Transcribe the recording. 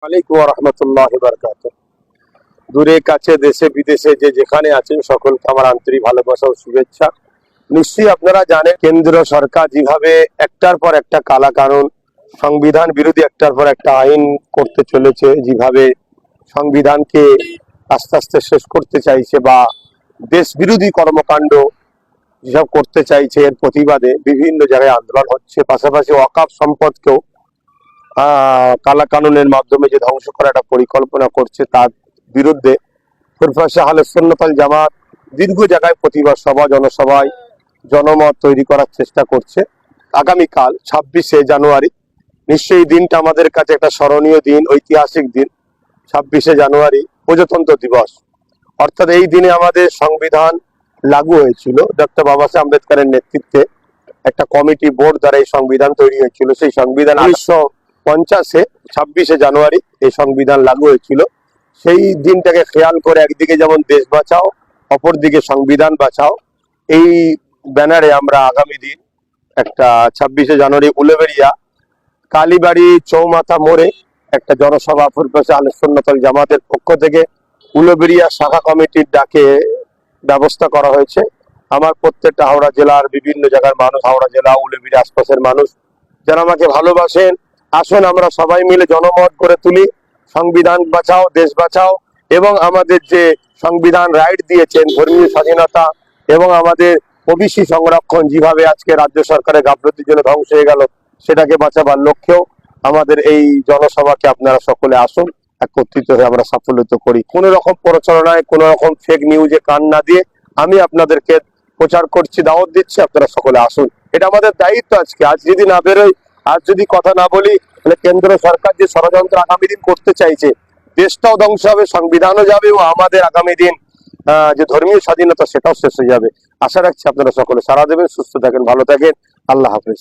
আলাইকুম ওয়া রাহমাতুল্লাহি ওয়া বারাকাতুহু। দূরে কাছে দেশে বিদেশে যে যেখানে আছেন সকলকে আমার আন্তরিক ভালোবাসা ও শুভেচ্ছা। নিশ্চয়ই আপনারা জানেন কেন্দ্র সরকার যেভাবে একটার পর একটা কালা কানুন, সংবিধান বিরোধী একটার পর একটা আইন করতে চলেছে, যেভাবে সংবিধানকে আস্তে আস্তে শেষ করতে চাইছে বা দেশ বিরোধী কর্মকাণ্ড যেসব করতে চাইছে, এর প্রতিবাদে বিভিন্ন জায়গায় আন্দোলন হচ্ছে। পাশাপাশি ওয়াকফ সম্পদকেও কালা কানুনের মাধ্যমে যে ধ্বংস করার একটা পরিকল্পনা করছে, তার বিরুদ্ধে ফুরফুরা আহলে সুন্নাত ওয়াল জামাত দীর্ঘ জায়গায় প্রতিবাদ সভা, জনসভায় জনমত তৈরি করার চেষ্টা করছে। আগামীকাল 26শে জানুয়ারি, নিশ্চয়ই দিনটা আমাদের কাছে একটা স্মরণীয় দিন, ঐতিহাসিক দিন। 26শে জানুয়ারি প্রজাতন্ত্র দিবস, অর্থাৎ এই দিনে আমাদের সংবিধান লাগু হয়েছিল। ডক্টর বাবা সাহেব আম্বেদকরের নেতৃত্বে একটা কমিটি বোর্ড দ্বারা এই সংবিধান তৈরি হয়েছিল। সেই সংবিধান 1950-এ 26শে জানুয়ারি এই সংবিধান লাগু হয়েছিল। সেই দিনটাকে খেয়াল করে একদিকে যেমন দেশ বাঁচাও, অপরদিকে সংবিধান বাঁচাও, এই ব্যানারে আমরা আগামী দিন একটা 26শে জানুয়ারি উলুবেড়িয়া কালীবাড়ি চৌমাথা মোড়ে একটা জনসভা ফুরফুরা আহলে সুন্নাত ওয়াল জামাতের পক্ষ থেকে উলুবেড়িয়া শাখা কমিটির ডাকে ব্যবস্থা করা হয়েছে। আমার প্রত্যেকটা হাওড়া জেলার বিভিন্ন জায়গার মানুষ, হাওড়া জেলা উলুবেড়িয়া আশপাশের মানুষ যারা আমাকে ভালোবাসেন, আসুন আমরা সবাই মিলে জনমত করে তুলি। সংবিধান বাঁচাও, দেশ বাঁচাও, এবং আমাদের যে সংবিধান রাইট দিয়েছেন ধর্মীয় স্বাধীনতা এবং আমাদের ওবিসি সংরক্ষণ, যেভাবে আজকে রাজ্য সরকারের গাফলতির জন্য ধ্বংস হয়ে গেল, সেটাকে বাঁচাবার লক্ষ্যেও আমাদের এই জনসভাকে আপনারা সকলে আসুন, একত্রিত হয়ে আমরা সাফল্যিত করি। কোনো রকম প্রচারণায়, কোনো রকম ফেক নিউজে কান না দিয়ে আমি আপনাদেরকে প্রচার করছি, দাওয়াত দিচ্ছি, আপনারা সকলে আসুন। এটা আমাদের দায়িত্ব। আজ যদি না বেরোই, আজ যদি কথা না বলি, তাহলে কেন্দ্র সরকার যে ষড়যন্ত্র আগামী দিন করতে চাইছে, দেশটাও ধ্বংস হবে, সংবিধানও যাবে, ও আমাদের আগামী দিন যে ধর্মীয় স্বাধীনতা সেটাও শেষ হয়ে যাবে। আশা রাখছি আপনারা সকলে সাড়া দেবেন। সুস্থ থাকেন, ভালো থাকেন। আল্লাহ হাফেজ।